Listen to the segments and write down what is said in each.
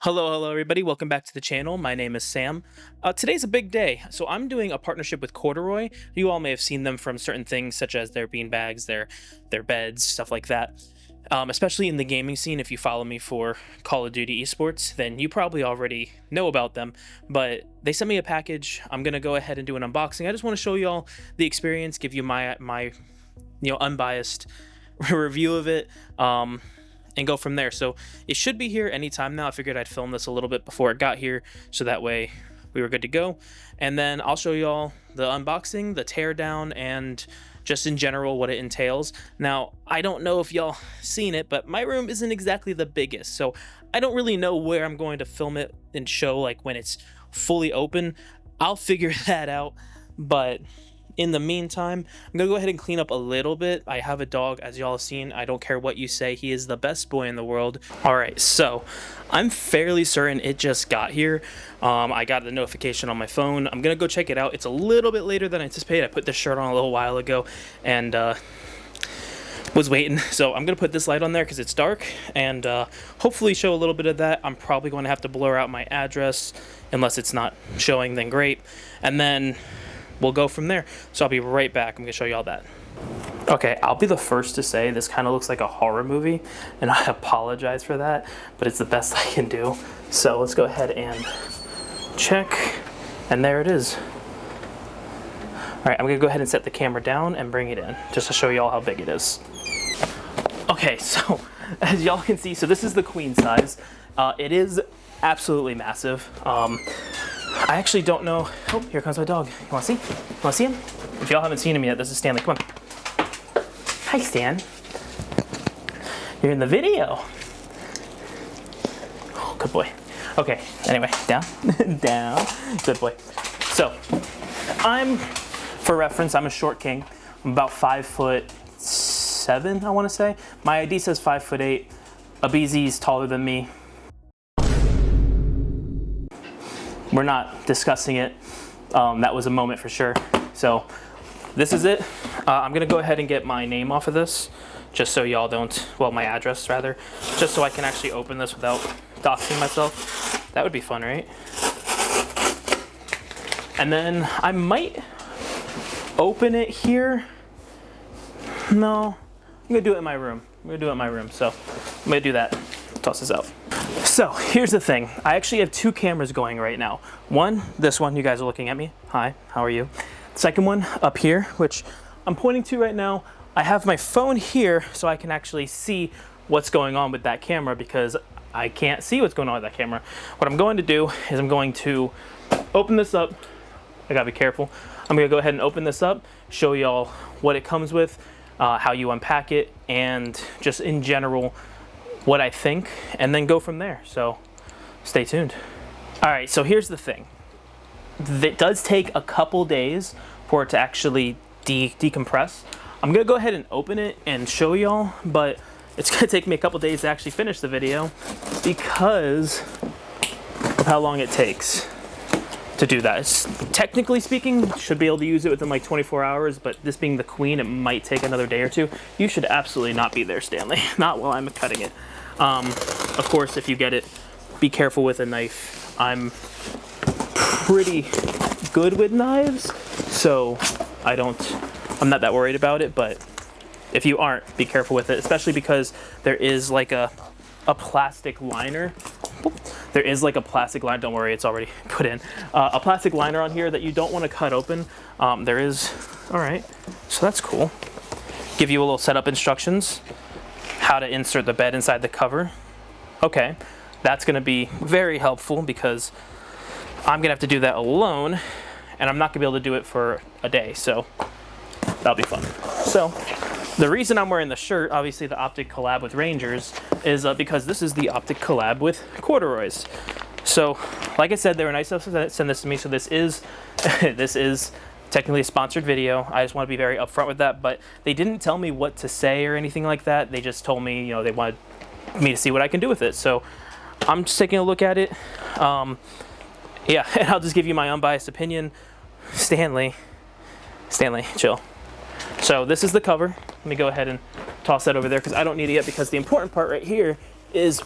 Hello everybody. Welcome back to the channel. My name is Sam. Today's a big day. So I'm doing a partnership with Cordaroy. You all may have seen them from certain things such as their beanbags, their beds, stuff like that. Especially in the gaming scene, if you follow me for Call of Duty esports, then you probably already know about them. But they sent me a package. I'm gonna go ahead and do an unboxing. I just want to show y'all the experience, give you my unbiased review of it. And go from there. So it should be here anytime now. I figured I'd film this a little bit before it got here, so that way we were good to go. And then I'll show y'all the unboxing, the teardown, and just in general what it entails. Now, I don't know if y'all seen it, but my room isn't exactly the biggest, so I don't really know where I'm going to film it and show, like, when it's fully open. I'll figure that out, but in the meantime, I'm gonna go ahead and clean up a little bit. I have a dog, as y'all have seen. I don't care what you say, he is the best boy in the world. All right, so I'm fairly certain it just got here. I got the notification on my phone. I'm gonna go check it out. It's a little bit later than I anticipated. I put this shirt on a little while ago and was waiting. So I'm gonna put this light on there because it's dark and hopefully show a little bit of that. I'm probably going to have to blur out my address unless it's not showing, then great. And then we'll go from there. So I'll be right back. I'm gonna show you all that. Okay, I'll be the first to say this kind of looks like a horror movie, and I apologize for that, but it's the best I can do. So let's go ahead and check, and there it is. All right, I'm gonna go ahead and set the camera down and bring it in, just to show you all how big it is. Okay, so as y'all can see, so this is the queen size. It is absolutely massive. I actually don't know. Oh, here comes my dog. You wanna see? You wanna see him? If y'all haven't seen him yet, this is Stanley. Come on. Hi, Stan. You're in the video. Oh, good boy. Okay, anyway, down, down. Good boy. So, for reference, I'm a short king. I'm about 5'7", I wanna say. My ID says 5'8". Abizi's taller than me. We're not discussing it. That was a moment for sure. So this is it. I'm gonna go ahead and get my name off of this, just so y'all don't, well, my address rather, just so I can actually open this without doxing myself. That would be fun, right? And then I might open it here. No, I'm gonna do it in my room. So I'm gonna do that. Toss this out. So here's the thing. I actually have two cameras going right now. One, this one, you guys are looking at me. Hi, how are you? Second one up here, which I'm pointing to right now. I have my phone here so I can actually see what's going on with that camera because I can't see what's going on with that camera. What I'm going to do is I'm going to open this up. I gotta be careful. I'm gonna go ahead and open this up, show y'all what it comes with, how you unpack it, and just in general, what I think, and then go from there. So stay tuned. All right, so here's the thing. It does take a couple days for it to actually decompress. I'm gonna go ahead and open it and show y'all, but it's gonna take me a couple days to actually finish the video because of how long it takes to do that. Technically speaking, should be able to use it within like 24 hours, but this being the queen, it might take another day or two. You should absolutely not be there, Stanley. Not while I'm cutting it. Of course, if you get it, be careful with a knife. I'm pretty good with knives, so I'm not that worried about it, but if you aren't, be careful with it, especially because there is like a plastic liner. There is like a plastic liner, don't worry, it's already put in. A plastic liner on here that you don't want to cut open. There is, all right, so that's cool. Give you a little setup instructions, how to insert the bed inside the cover. Okay, that's gonna be very helpful because I'm gonna have to do that alone and I'm not gonna be able to do it for a day, so that'll be fun. So, the reason I'm wearing the shirt, obviously the Optic collab with Rangers, is because this is the Optic collab with Cordaroys. So, like I said, they were nice enough to send this to me, so this is this is technically a sponsored video. I just want to be very upfront with that, but they didn't tell me what to say or anything like that. They just told me, they wanted me to see what I can do with it. So, I'm just taking a look at it. Yeah, and I'll just give you my unbiased opinion. Stanley, chill. So this is the cover. Let me go ahead and toss that over there because I don't need it yet, because the important part right here is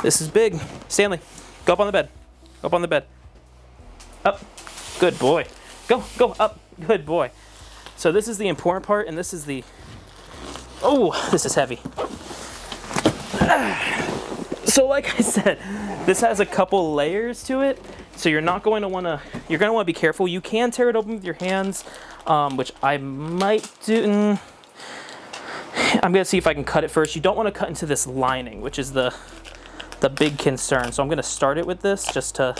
This is big. Stanley, go up on the bed. Go up on the bed. Up. Good boy. Go up. Good boy. So this is the important part, and this is the, oh, this is heavy. So like I said, this has a couple layers to it. So you're not going to want to, you're going to want to be careful. You can tear it open with your hands, which I might do. I'm going to see if I can cut it first. You don't want to cut into this lining, which is the big concern. So I'm going to start it with this just to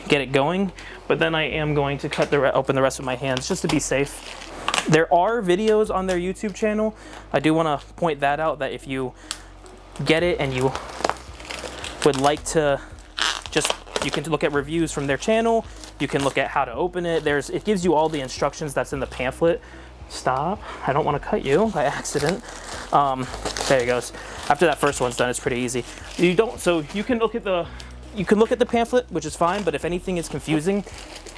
get it going. But then I am going to cut open the rest with my hands just to be safe. There are videos on their YouTube channel. I do want to point that out, that if you get it and you would like to just, you can look at reviews from their channel. You can look at how to open it. It gives you all the instructions that's in the pamphlet. Stop, I don't want to cut you by accident. There it goes. After that first one's done, it's pretty easy. So you can look at the pamphlet, which is fine, but if anything is confusing,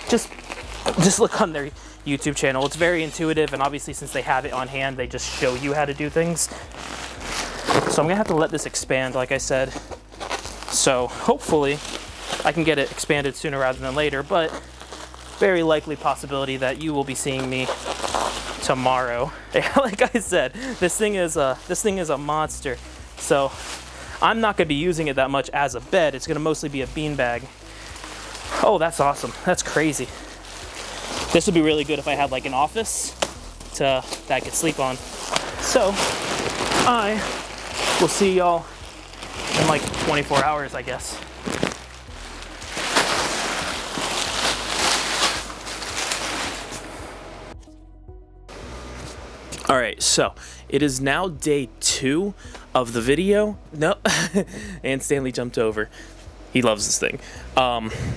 just look on their YouTube channel. It's very intuitive, and obviously since they have it on hand, they just show you how to do things. So I'm gonna have to let this expand, like I said. So hopefully I can get it expanded sooner rather than later, but very likely possibility that you will be seeing me tomorrow. Like I said, this thing is a monster. So I'm not gonna be using it that much as a bed. It's gonna mostly be a beanbag. Oh, that's awesome. That's crazy. This would be really good if I had like an office that I could sleep on. So I will see y'all in like 24 hours, I guess. All right, so it is now day 2 of the video. No, and Stanley jumped over. He loves this thing.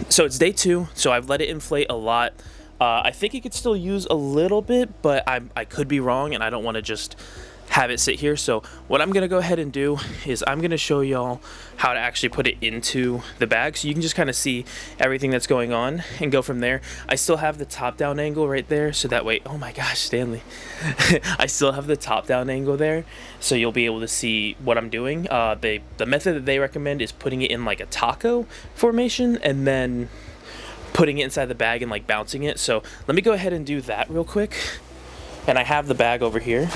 So it's day 2, so I've let it inflate a lot. I think it could still use a little bit, but I could be wrong, and I don't want to just have it sit here. So what I'm gonna go ahead and do is I'm gonna show y'all how to actually put it into the bag, so you can just kind of see everything that's going on and go from there. I still have the top down angle right there, so that way, oh my gosh, Stanley. I still have the top down angle there, so you'll be able to see what I'm doing. The method that they recommend is putting it in like a taco formation and then putting it inside the bag and like bouncing it. So let me go ahead and do that real quick. And I have the bag over here.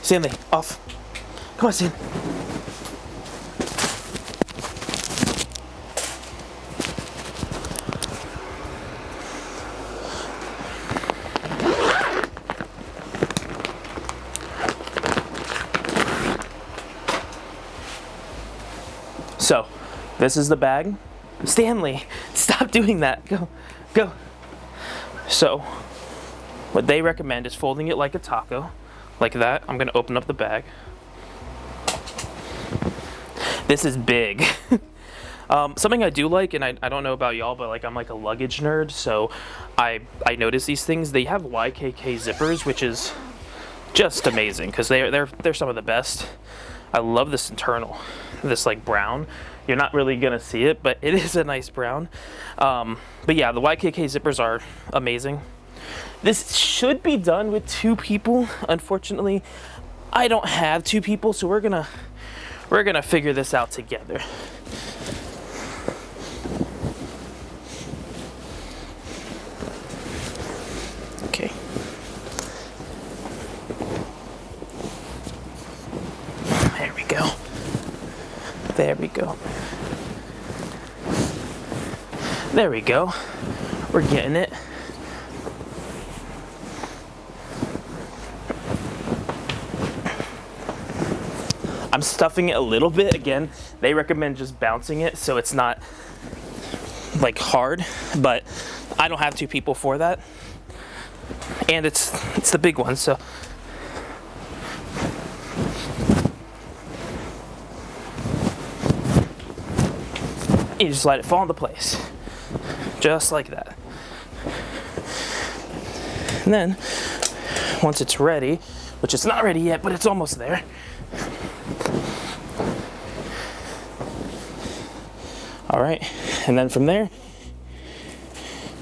Stanley, off. Come on, Stan. So, this is the bag. Stanley, stop doing that. Go. So, what they recommend is folding it like a taco. Like that. I'm gonna open up the bag. This is big. Something I do like, and I don't know about y'all, but like I'm like a luggage nerd, so I notice these things. They have YKK zippers, which is just amazing because they're some of the best. I love this internal, this like brown. You're not really gonna see it, but it is a nice brown. But yeah, the YKK zippers are amazing. This should be done with 2 people. Unfortunately, I don't have 2 people, so we're gonna figure this out together. Okay. There we go. There we go. There we go. We're getting it. I'm stuffing it a little bit. Again, they recommend just bouncing it so it's not like hard, but I don't have 2 people for that. And it's the big one, so. You just let it fall into place. Just like that. And then, once it's ready, which it's not ready yet, but it's almost there. All right, and then from there,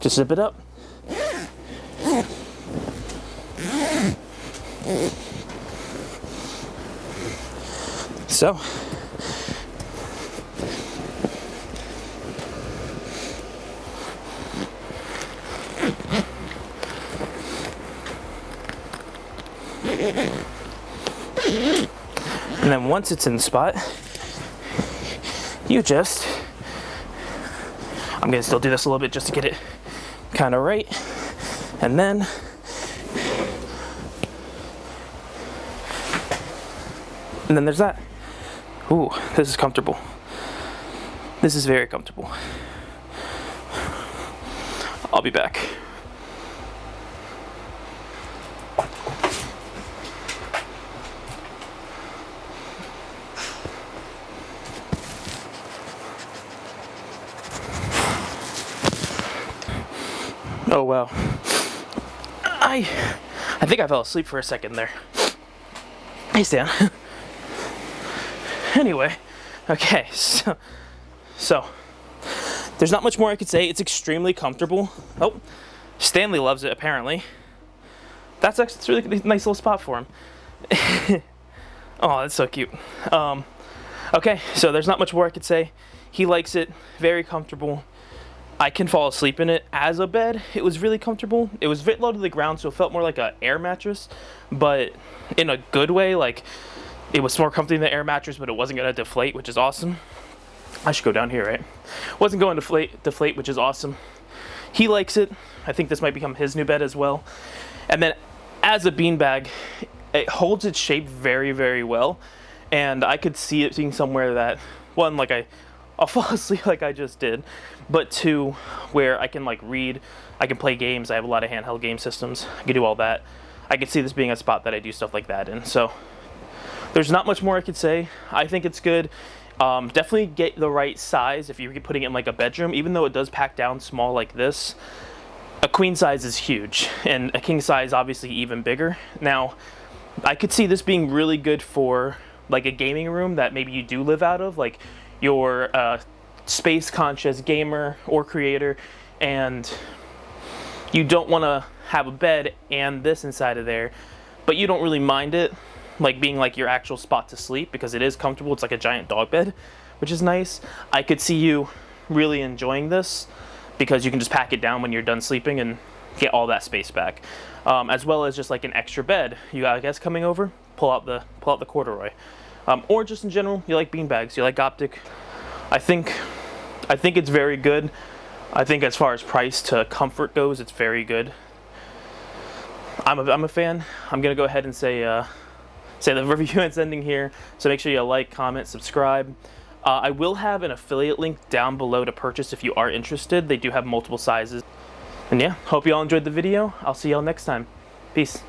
just zip it up. So, And then once it's in the spot, you just, I'm gonna still do this a little bit just to get it kind of right. And then there's that. Ooh, this is comfortable. This is very comfortable. I'll be back. Oh wow. I think I fell asleep for a second there. Hey Stan. Anyway, okay, so there's not much more I could say. It's extremely comfortable. Oh, Stanley loves it apparently. That's actually it's a really nice little spot for him. Oh, that's so cute. Okay, so there's not much more I could say. He likes it, very comfortable. I can fall asleep in it as a bed. It was really comfortable. It was a bit low to the ground, so it felt more like an air mattress, but in a good way. Like, it was more comfy than the air mattress, but it wasn't gonna deflate, which is awesome. I should go down here, right? Wasn't going to deflate, which is awesome. He likes it. I think this might become his new bed as well. And then as a beanbag, it holds its shape very, very well. And I could see it being somewhere that, one, like I'll fall asleep like I just did, but two, where I can like read, I can play games. I have a lot of handheld game systems. I can do all that. I could see this being a spot that I do stuff like that in. So there's not much more I could say. I think it's good. Definitely get the right size if you're putting it in like a bedroom, even though it does pack down small like this. A queen size is huge, and a king size obviously even bigger. Now, I could see this being really good for like a gaming room that maybe you do live out of, like you're a space conscious gamer or creator, and you don't want to have a bed and this inside of there, but you don't really mind it like being like your actual spot to sleep because it is comfortable. It's like a giant dog bed, which is nice. I could see you really enjoying this because you can just pack it down when you're done sleeping and get all that space back, as well as just like an extra bed. You got guests coming over, pull out the corduroy, or just in general, you like beanbags, you like optic. I think it's very good. I think as far as price to comfort goes, it's very good. I'm a fan. I'm gonna go ahead and say the review is ending here. So make sure you like, comment, subscribe. I will have an affiliate link down below to purchase if you are interested. They do have multiple sizes. And yeah, hope you all enjoyed the video. I'll see y'all next time. Peace.